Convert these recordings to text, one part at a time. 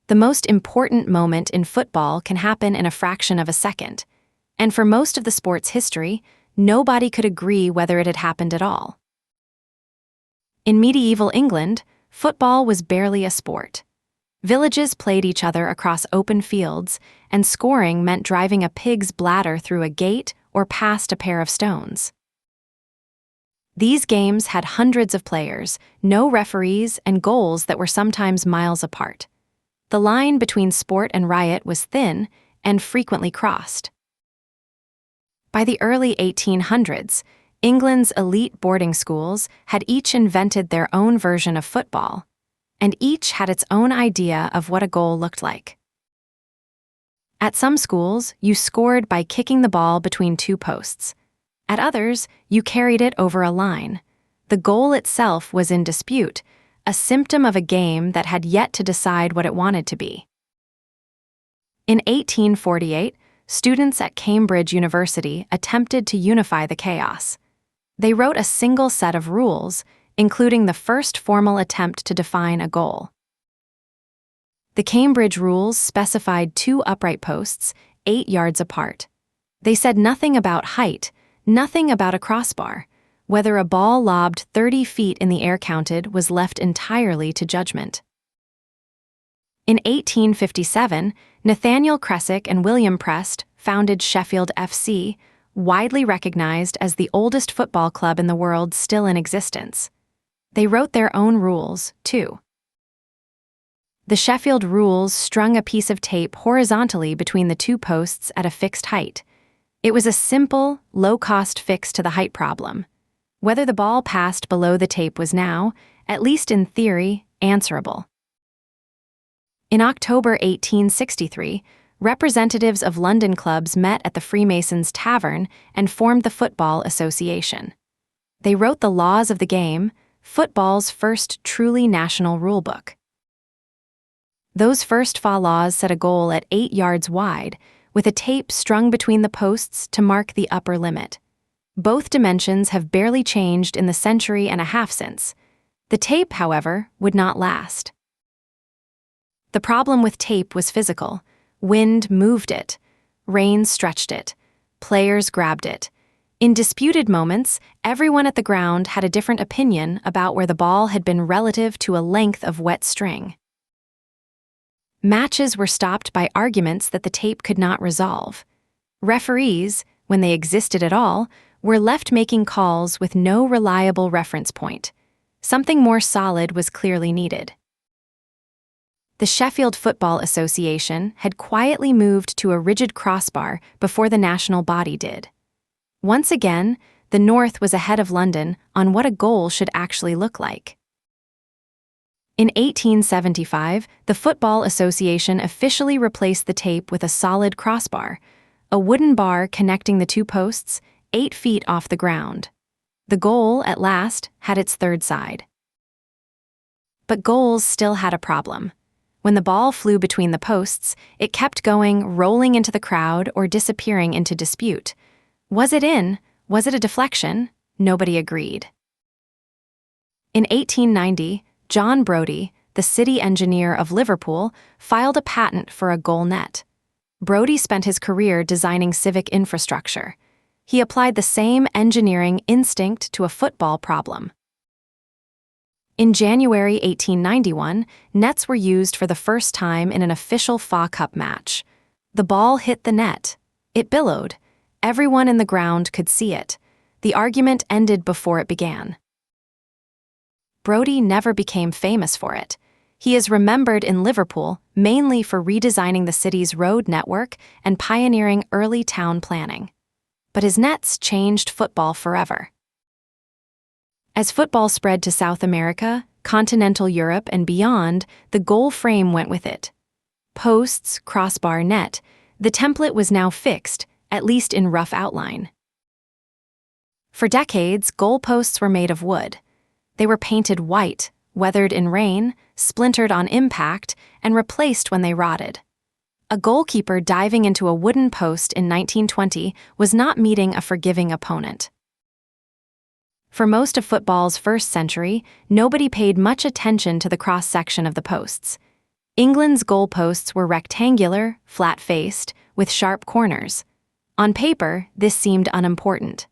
The most important moment in football can happen in a fraction of a second, and for most of the sport's history, nobody could agree whether it had happened at all. In medieval England, football was barely a sport. Villages played each other across open fields, and scoring meant driving a pig's bladder through a gate or past a pair of stones. These games had hundreds of players, no referees, and goals that were sometimes miles apart. The line between sport and riot was thin and frequently crossed. By the early 1800s, England's elite boarding schools had each invented their own version of football, and each had its own idea of what a goal looked like. At some schools, you scored by kicking the ball between two posts. At others, you carried it over a line. The goal itself was in dispute, a symptom of a game that had yet to decide what it wanted to be. In 1848, students at Cambridge University attempted to unify the chaos. They wrote a single set of rules, including the first formal attempt to define a goal. The Cambridge rules specified 2 upright posts, 8 yards apart. They said nothing about height, nothing about a crossbar. Whether a ball lobbed 30 feet in the air counted was left entirely to judgment. In 1857, Nathaniel Cressick and William Prest founded Sheffield FC, widely recognized as the oldest football club in the world still in existence. They wrote their own rules, too. The Sheffield rules strung a piece of tape horizontally between the 2 posts at a fixed height. It was a simple, low-cost fix to the height problem. Whether the ball passed below the tape was now, at least in theory, answerable. In October 1863, representatives of London clubs met at the Freemasons' Tavern and formed the Football Association. They wrote the laws of the game, football's first truly national rulebook. Those first FA laws set a goal at 8 yards wide, with a tape strung between the posts to mark the upper limit. Both dimensions have barely changed in the century and a half since. The tape, however, would not last. The problem with tape was physical. Wind moved it. Rain stretched it. Players grabbed it. In disputed moments, everyone at the ground had a different opinion about where the ball had been relative to a length of wet string. Matches were stopped by arguments that the tape could not resolve. Referees, when they existed at all, were left making calls with no reliable reference point. Something more solid was clearly needed. The Sheffield Football Association had quietly moved to a rigid crossbar before the national body did. Once again, the North was ahead of London on what a goal should actually look like. In 1875, the Football Association officially replaced the tape with a solid crossbar, a wooden bar connecting the 2 posts, 8 feet off the ground. The goal, at last, had its third side. But goals still had a problem. When the ball flew between the posts, it kept going, rolling into the crowd or disappearing into dispute. Was it in? Was it a deflection? Nobody agreed. In 1890, John Brodie, the city engineer of Liverpool, filed a patent for a goal net. Brodie spent his career designing civic infrastructure. He applied the same engineering instinct to a football problem. In January 1891, nets were used for the first time in an official FA Cup match. The ball hit the net. It billowed. Everyone in the ground could see it. The argument ended before it began. Brodie never became famous for it. He is remembered in Liverpool mainly for redesigning the city's road network and pioneering early town planning. But his nets changed football forever. As football spread to South America, continental Europe, and beyond, the goal frame went with it. Posts, crossbar, net, the template was now fixed, at least in rough outline. For decades, goalposts were made of wood. They were painted white, weathered in rain, splintered on impact, and replaced when they rotted. A goalkeeper diving into a wooden post in 1920 was not meeting a forgiving opponent. For most of football's first century, nobody paid much attention to the cross-section of the posts. England's goalposts were rectangular, flat-faced, with sharp corners. On paper, this seemed unimportant.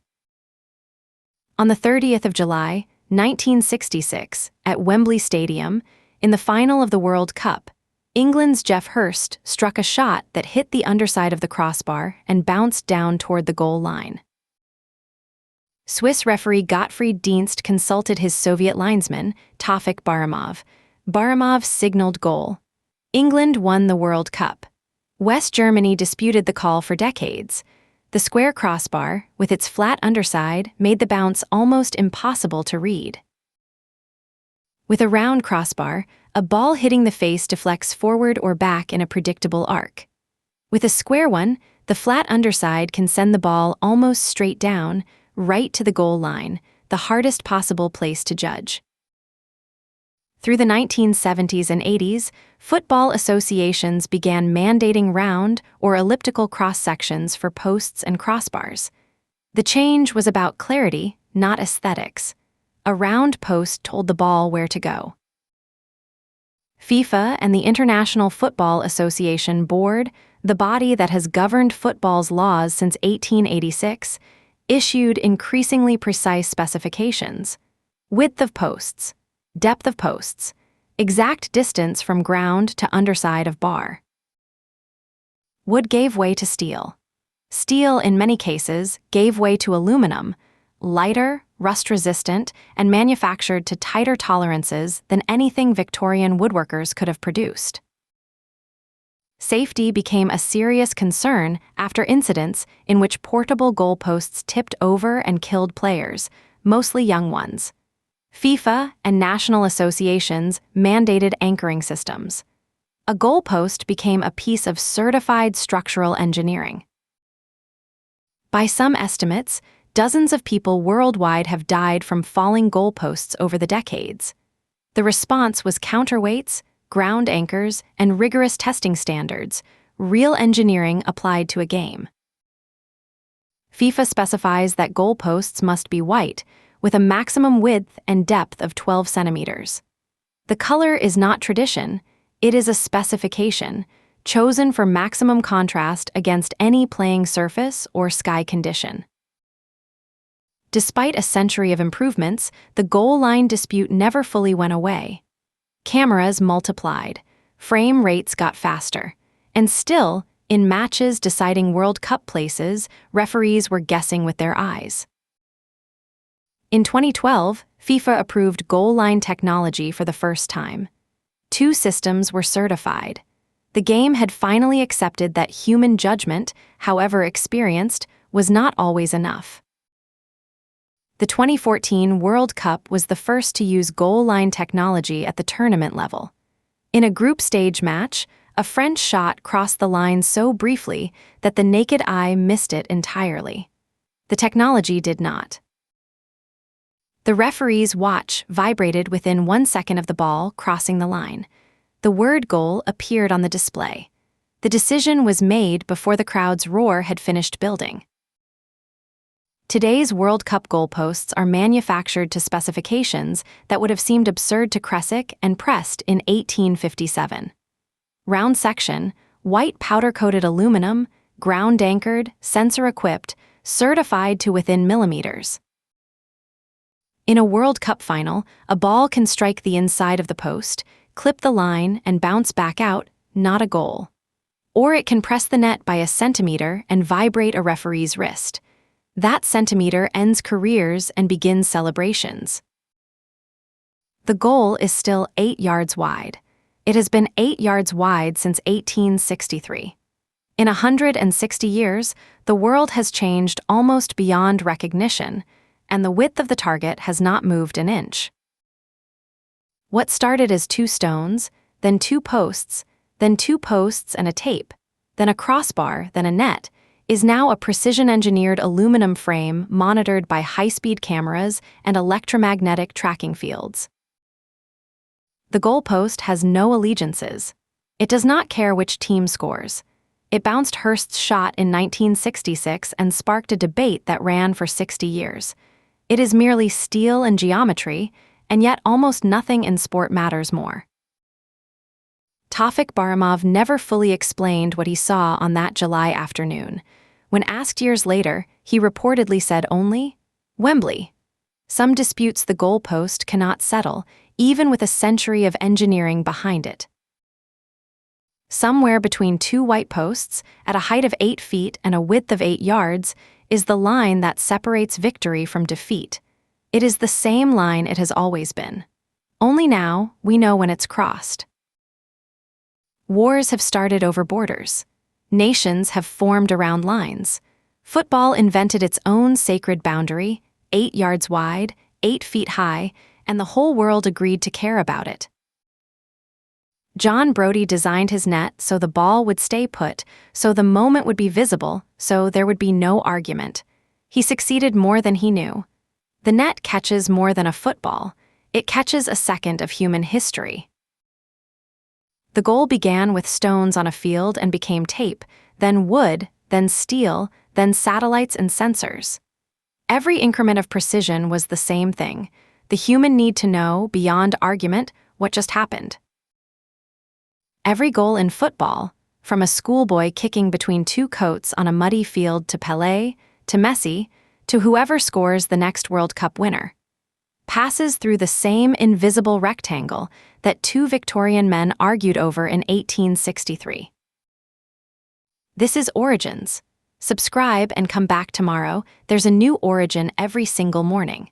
On the 30th of July, 1966, at Wembley Stadium, in the final of the World Cup, England's Geoff Hurst struck a shot that hit the underside of the crossbar and bounced down toward the goal line. Swiss referee Gottfried Dienst consulted his Soviet linesman, Tawfik Baramov. Baramov signaled goal. England won the World Cup. West Germany disputed the call for decades. The square crossbar, with its flat underside, made the bounce almost impossible to read. With a round crossbar, a ball hitting the face deflects forward or back in a predictable arc. With a square one, the flat underside can send the ball almost straight down, right to the goal line, the hardest possible place to judge. Through the 1970s and 80s, football associations began mandating round or elliptical cross-sections for posts and crossbars. The change was about clarity, not aesthetics. A round post told the ball where to go. FIFA and the International Football Association Board, the body that has governed football's laws since 1886, issued increasingly precise specifications. Width of posts, depth of posts, exact distance from ground to underside of bar. Wood gave way to steel. Steel, in many cases, gave way to aluminum, lighter, rust-resistant, and manufactured to tighter tolerances than anything Victorian woodworkers could have produced. Safety became a serious concern after incidents in which portable goalposts tipped over and killed players, mostly young ones. FIFA and national associations mandated anchoring systems. A goalpost became a piece of certified structural engineering. By some estimates, dozens of people worldwide have died from falling goalposts over the decades. The response was counterweights, ground anchors, and rigorous testing standards, real engineering applied to a game. FIFA specifies that goalposts must be white, with a maximum width and depth of 12 centimeters. The color is not tradition, it is a specification, chosen for maximum contrast against any playing surface or sky condition. Despite a century of improvements, the goal line dispute never fully went away. Cameras multiplied, frame rates got faster, and still, in matches deciding World Cup places, referees were guessing with their eyes. In 2012, FIFA approved goal line technology for the first time. 2 systems were certified. The game had finally accepted that human judgment, however experienced, was not always enough. The 2014 World Cup was the first to use goal line technology at the tournament level. In a group stage match, a French shot crossed the line so briefly that the naked eye missed it entirely. The technology did not. The referee's watch vibrated within 1 second of the ball crossing the line. The word goal appeared on the display. The decision was made before the crowd's roar had finished building. Today's World Cup goalposts are manufactured to specifications that would have seemed absurd to Kresick and Prest in 1857. Round section, white powder-coated aluminum, ground-anchored, sensor-equipped, certified to within millimeters. In a World Cup final, a ball can strike the inside of the post, clip the line, and bounce back out, not a goal. Or it can press the net by a centimeter and vibrate a referee's wrist. That centimeter ends careers and begins celebrations. The goal is still 8 yards wide. It has been 8 yards wide since 1863. In 160 years, the world has changed almost beyond recognition, and the width of the target has not moved an inch. What started as 2 stones, then 2 posts, then 2 posts and a tape, then a crossbar, then a net, is now a precision-engineered aluminum frame monitored by high-speed cameras and electromagnetic tracking fields. The goalpost has no allegiances. It does not care which team scores. It bounced Hurst's shot in 1966 and sparked a debate that ran for 60 years. It is merely steel and geometry, and yet almost nothing in sport matters more. Tawfik Baramov never fully explained what he saw on that July afternoon. When asked years later, he reportedly said only, "Wembley." Some disputes the goalpost cannot settle, even with a century of engineering behind it. Somewhere between two white posts, at a height of 8 feet and a width of 8 yards, is the line that separates victory from defeat. It is the same line it has always been. Only now, we know when it's crossed. Wars have started over borders. Nations have formed around lines. Football invented its own sacred boundary, 8 yards wide, 8 feet high, and the whole world agreed to care about it. John Brodie designed his net so the ball would stay put, so the moment would be visible, so there would be no argument. He succeeded more than he knew. The net catches more than a football. It catches a second of human history. The goal began with stones on a field and became tape, then wood, then steel, then satellites and sensors. Every increment of precision was the same thing: the human need to know, beyond argument, what just happened. Every goal in football, from a schoolboy kicking between two coats on a muddy field to Pelé, to Messi, to whoever scores the next World Cup winner, passes through the same invisible rectangle that two Victorian men argued over in 1863. This is Origins. Subscribe and come back tomorrow. There's a new origin every single morning.